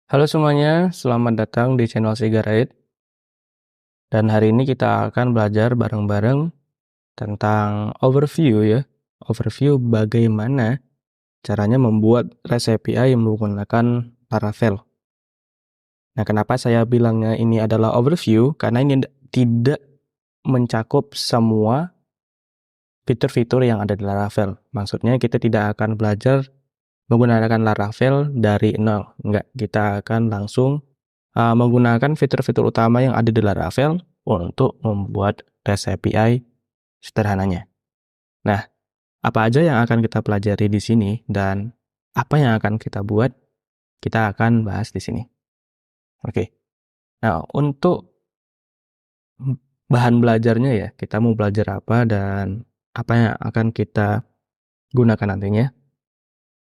Halo semuanya, selamat datang di channel Sigaret. Dan hari ini kita akan belajar bareng-bareng tentang overview ya. Overview bagaimana caranya membuat REST API yang menggunakan Laravel. Nah, kenapa saya bilangnya ini adalah overview? Karena ini tidak mencakup semua fitur-fitur yang ada di Laravel. Maksudnya kita tidak akan belajar menggunakan Laravel dari nol. Enggak, kita akan langsung menggunakan fitur-fitur utama yang ada di Laravel untuk membuat REST API sederhananya. Nah, apa aja yang akan kita pelajari di sini dan apa yang akan kita buat, kita akan bahas di sini. Oke. Nah, untuk bahan belajarnya ya, kita mau belajar apa dan apa yang akan kita gunakan nantinya.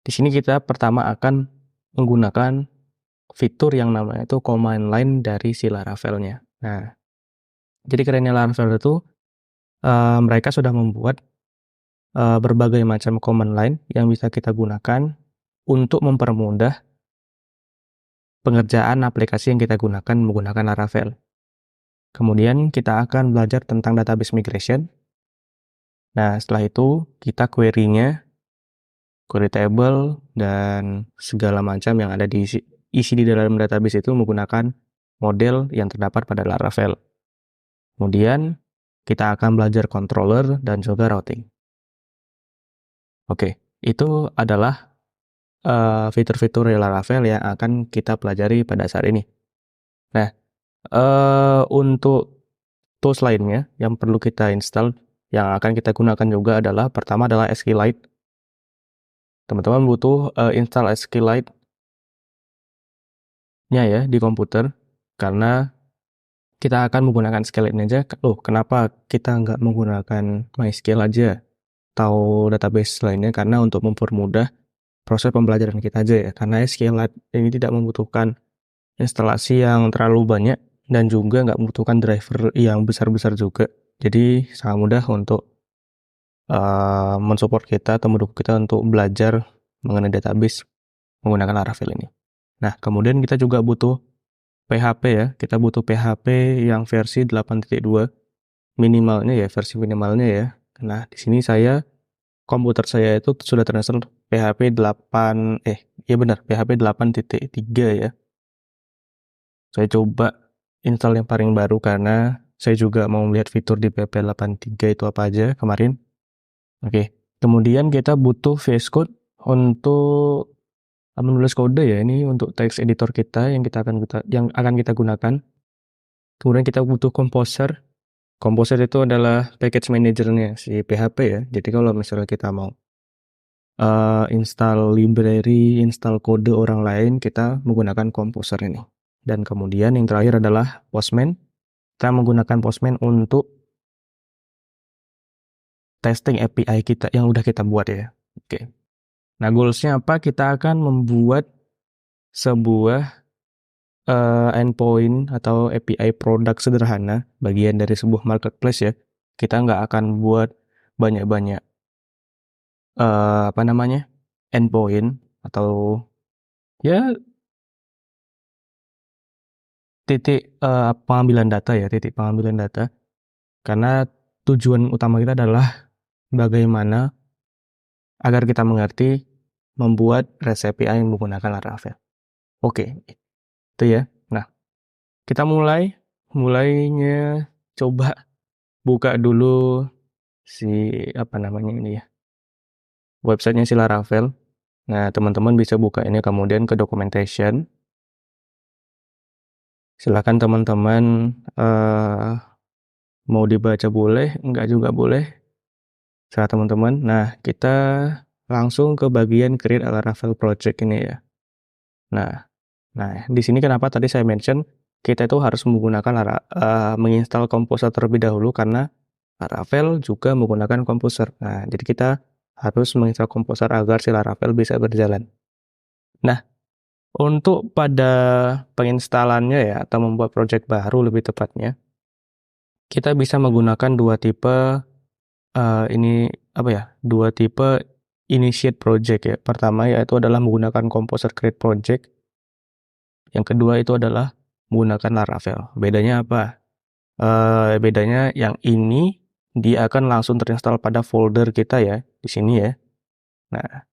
Di sini kita pertama akan menggunakan fitur yang namanya itu command line dari si Laravel-nya. Nah, jadi kerennya Laravel itu mereka sudah membuat berbagai macam command line yang bisa kita gunakan untuk mempermudah pengerjaan aplikasi yang kita gunakan menggunakan Laravel. Kemudian kita akan belajar tentang database migration. Nah, setelah itu kita query-nya, query table, dan segala macam yang ada isi di dalam database itu menggunakan model yang terdapat pada Laravel. Kemudian kita akan belajar controller dan juga routing. Oke, itu adalah fitur-fitur Laravel yang akan kita pelajari pada saat ini. Nah, untuk tools lainnya yang perlu kita install, yang akan kita gunakan juga adalah pertama adalah SQLite. Teman-teman butuh install SQLite-nya ya di komputer, karena kita akan menggunakan SQLite aja. Loh, kenapa kita nggak menggunakan MySQL aja atau database lainnya? Karena untuk mempermudah proses pembelajaran kita aja ya, karena SQLite ini tidak membutuhkan instalasi yang terlalu banyak dan juga nggak membutuhkan driver yang besar-besar juga. Jadi sangat mudah untuk mensupport kita atau mendukung kita untuk belajar mengenai database menggunakan Laravel ini. Nah, kemudian kita juga butuh PHP ya. Kita butuh PHP yang versi 8.2 minimalnya ya, versi minimalnya ya. Nah, di sini komputer saya itu sudah terinstall PHP 8 iya benar, PHP 8.3 ya. Saya coba install yang paling baru karena saya juga mau melihat fitur di PHP 8.3 itu apa aja kemarin. Oke, kemudian kita butuh VS Code untuk menulis kode ya. Ini untuk text editor kita yang akan kita gunakan. Kemudian kita butuh Composer. Composer itu adalah package manajernya si PHP ya. Jadi kalau misalnya kita mau install library, install kode orang lain, kita menggunakan Composer ini. Dan kemudian yang terakhir adalah Postman. Kita menggunakan Postman untuk testing API kita yang udah kita buat ya. Oke. Nah, goals-nya apa? Kita akan membuat sebuah endpoint atau API produk sederhana, bagian dari sebuah marketplace ya. Kita nggak akan buat banyak-banyak endpoint atau ya titik pengambilan data. Karena tujuan utama kita adalah bagaimana agar kita mengerti membuat REST API yang menggunakan Laravel. Oke, itu ya. Nah, kita mulainya coba buka dulu si ini ya, websitenya si Laravel. Nah, teman-teman bisa buka ini kemudian ke documentation. Silakan teman-teman mau dibaca boleh, enggak juga boleh. Serah teman-teman. Nah, kita langsung ke bagian create a Laravel project ini ya. Nah, di sini kenapa tadi saya mention kita itu harus menggunakan menginstal Composer terlebih dahulu karena Laravel juga menggunakan Composer. Nah, jadi kita harus menginstal Composer agar si Laravel bisa berjalan. Nah, untuk pada penginstalannya ya atau membuat project baru lebih tepatnya, kita bisa menggunakan dua tipe initiate project ya. Pertama yaitu adalah menggunakan Composer create project. Yang kedua itu adalah menggunakan Laravel. Bedanya apa? Bedanya yang ini dia akan langsung terinstall pada folder kita ya, di sini ya. Nah,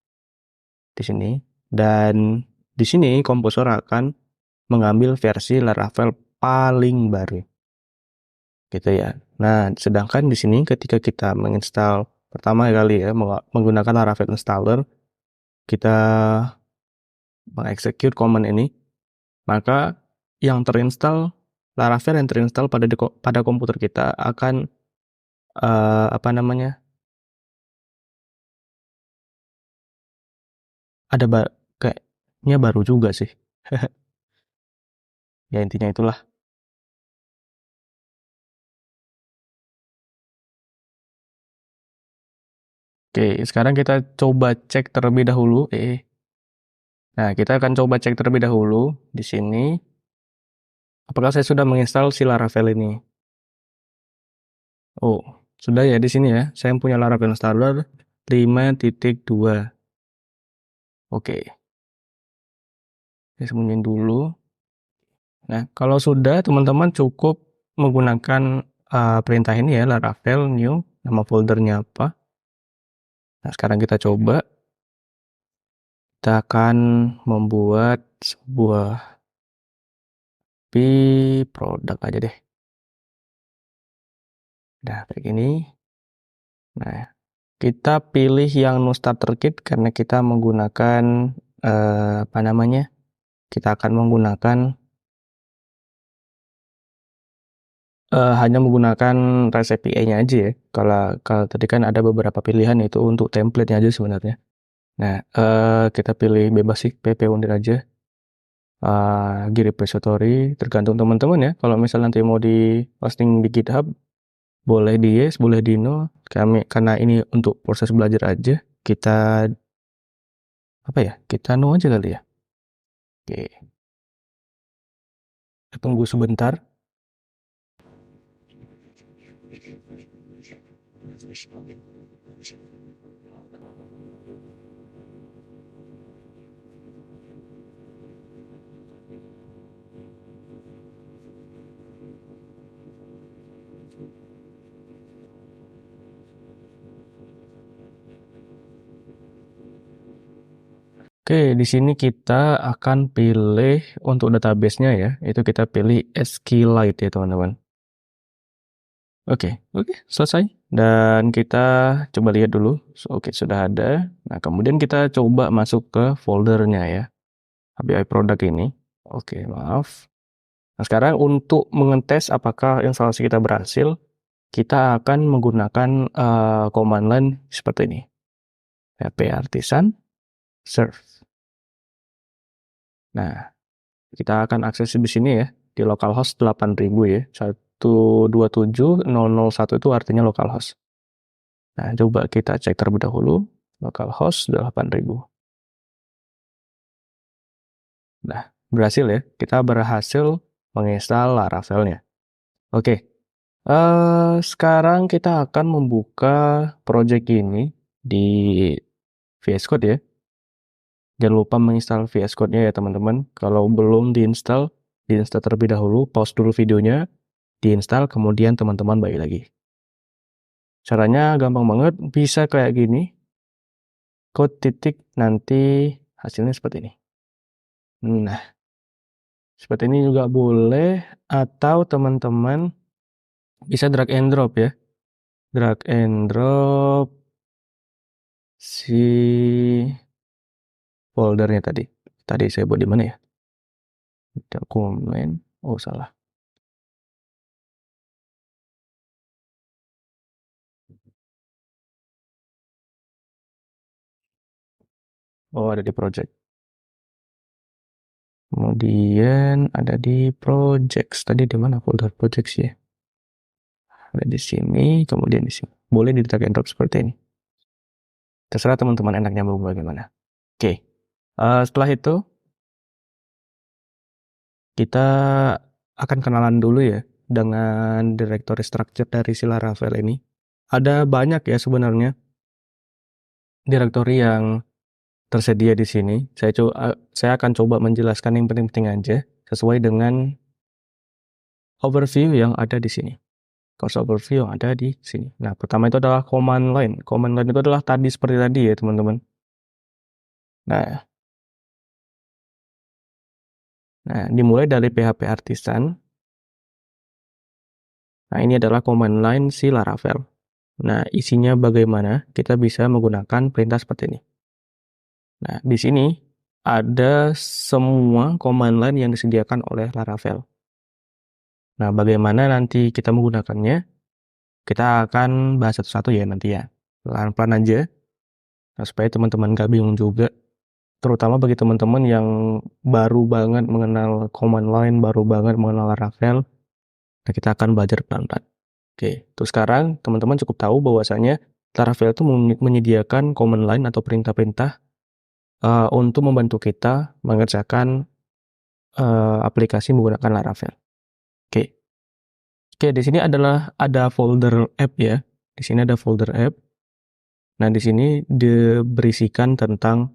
di sini. Dan di sini Composer akan mengambil versi Laravel paling baru. Gitu ya. Nah, sedangkan di sini ketika kita menginstal pertama kali ya menggunakan Laravel installer, kita mengeksekut command ini, maka yang terinstall Laravel yang terinstall pada komputer kita akan apa namanya? Ada kayaknya baru juga sih. Ya intinya itulah. Oke, sekarang kita coba cek terlebih dahulu. Nah, kita akan coba cek terlebih dahulu di sini. Apakah saya sudah menginstal si Laravel ini? Oh, sudah ya di sini ya. Saya punya Laravel installer 5.2. Oke, saya sembunyiin dulu. Nah, kalau sudah teman-teman cukup menggunakan perintah ini ya, Laravel new, nama foldernya apa. Nah, sekarang kita coba. Kita akan membuat sebuah produk aja deh. Nah, kayak gini. Nah, kita pilih yang no starter kit karena kita menggunakan apa namanya? Kita akan menggunakan hanya menggunakan REST API-nya aja ya. Kalau tadi kan ada beberapa pilihan itu untuk template-nya aja sebenarnya. Nah, kita pilih bebas sih, PP undir aja. Git repository, tergantung teman-teman ya. Kalau misalnya nanti mau di posting di GitHub, boleh di yes, boleh di no. Karena ini untuk proses belajar aja, kita apa ya? Kita no aja kali ya. Oke. Kita tunggu sebentar. Oke, di sini kita akan pilih untuk database-nya ya. Itu kita pilih SQLite ya, teman-teman. Oke, selesai. Dan kita coba lihat dulu. Oke, sudah ada. Nah, kemudian kita coba masuk ke foldernya ya. API product ini. Oke, maaf. Nah, sekarang untuk mengetes apakah instalasi kita berhasil, kita akan menggunakan command line seperti ini. php artisan serve. Nah, kita akan akses di sini ya, di localhost 8000 ya. 127.001 itu artinya localhost. Nah, coba kita cek terlebih dahulu. Localhost 8000. Nah, berhasil ya. Kita berhasil menginstal Laravelnya. Oke. Sekarang kita akan membuka project ini di VS Code ya. Jangan lupa menginstal VS Code-nya ya teman-teman. Kalau belum diinstal terlebih dahulu, pause dulu videonya, diinstal, kemudian teman-teman balik lagi. Caranya gampang banget, bisa kayak gini. Code titik nanti hasilnya seperti ini. Nah, seperti ini juga boleh, atau teman-teman bisa drag and drop ya. Drag and drop si foldernya tadi. Tadi saya buat di mana ya? Dokumen. Oh, salah. Oh, ada di project. Kemudian ada di projects. Tadi di mana folder projects ya? Ada di sini, kemudian di sini. Boleh di drag and drop seperti ini. Terserah teman-teman enaknya mau bagaimana. Oke. Setelah itu kita akan kenalan dulu ya dengan directory structure dari si Laravel ini. Ada banyak ya sebenarnya directory yang tersedia di sini. Saya akan coba menjelaskan yang penting-penting aja sesuai dengan overview yang ada di sini. Course overview yang ada di sini. Nah, pertama itu adalah command line. Command line itu adalah tadi seperti tadi ya, teman-teman. Nah, dimulai dari PHP Artisan. Nah, ini adalah command line si Laravel. Nah, isinya bagaimana? Kita bisa menggunakan perintah seperti ini. Nah, di sini ada semua command line yang disediakan oleh Laravel. Nah, bagaimana nanti kita menggunakannya? Kita akan bahas satu-satu ya nanti ya. Pelan-pelan aja. Nah, supaya teman-teman gak bingung juga. Terutama bagi teman-teman yang baru banget mengenal command line, baru banget mengenal Laravel. Nah, kita akan belajar pelan-pelan. Oke, terus sekarang teman-teman cukup tahu bahwasanya Laravel itu menyediakan command line atau perintah-perintah untuk membantu kita mengerjakan aplikasi menggunakan Laravel. Oke. Oke, di sini ada folder app ya. Di sini ada folder app. Nah, di sini diberisikan tentang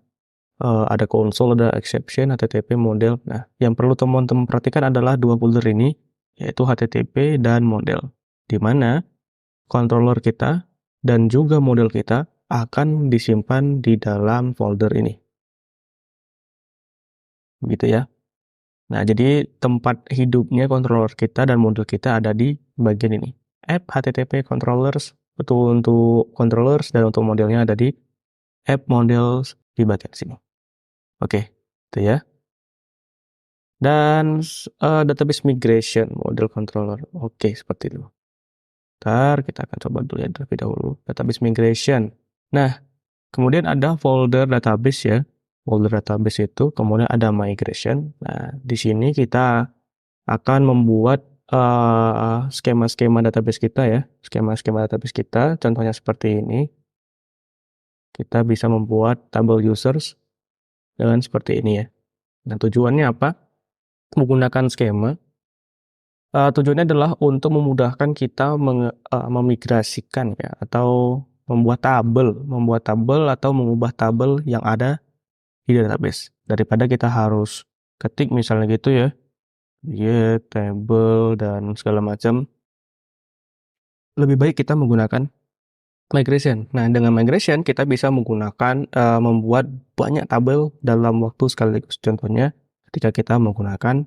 ada console, ada exception, HTTP, model. Nah, yang perlu teman-teman perhatikan adalah dua folder ini, yaitu HTTP dan model. Di mana controller kita dan juga model kita akan disimpan di dalam folder ini. Gitu ya. Nah, jadi tempat hidupnya controller kita dan model kita ada di bagian ini. App HTTP controllers, betul untuk controllers, dan untuk modelnya ada di app models di bagian sini. Oke, itu ya. Dan database migration model controller. Oke, seperti itu. Ntar kita akan coba dulu ya terlebih dahulu. Database migration. Nah, kemudian ada folder database ya. Folder database itu, kemudian ada migration. Nah, di sini kita akan membuat skema-skema database kita ya. Skema-skema database kita, contohnya seperti ini. Kita bisa membuat table users dengan seperti ini ya. Nah, tujuannya apa? Menggunakan skema. Tujuannya adalah untuk memudahkan kita memigrasikan ya, atau membuat tabel atau mengubah tabel yang ada di database. Daripada kita harus ketik misalnya gitu ya, table dan segala macam. Lebih baik kita menggunakan migration. Nah, dengan migration kita bisa menggunakan membuat banyak tabel dalam waktu sekaligus. Contohnya ketika kita menggunakan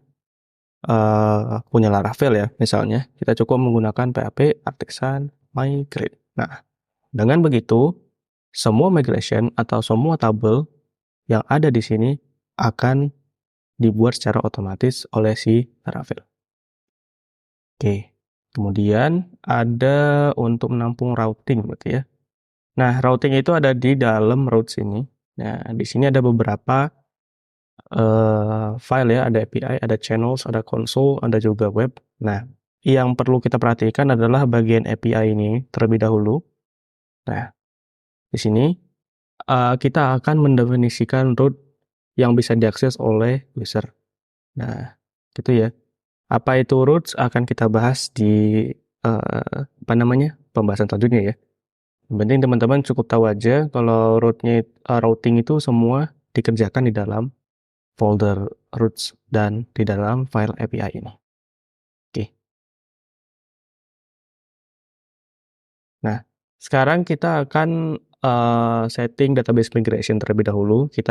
punya Laravel ya, misalnya kita cukup menggunakan PHP Artisan migrate. Nah, dengan begitu semua migration atau semua tabel yang ada di sini akan dibuat secara otomatis oleh si Laravel. Oke, kemudian ada untuk menampung routing berarti ya. Nah, routing itu ada di dalam routes ini. Nah, di sini ada beberapa file ya, ada API, ada channels, ada console, ada juga web. Nah, yang perlu kita perhatikan adalah bagian API ini terlebih dahulu. Nah, di sini kita akan mendefinisikan route yang bisa diakses oleh user. Nah, gitu ya. Apa itu routes akan kita bahas di pembahasan selanjutnya ya. Yang penting teman-teman cukup tahu aja kalau routing itu semua dikerjakan di dalam folder routes dan di dalam file API ini. Oke. Nah, sekarang kita akan setting database migration terlebih dahulu. Kita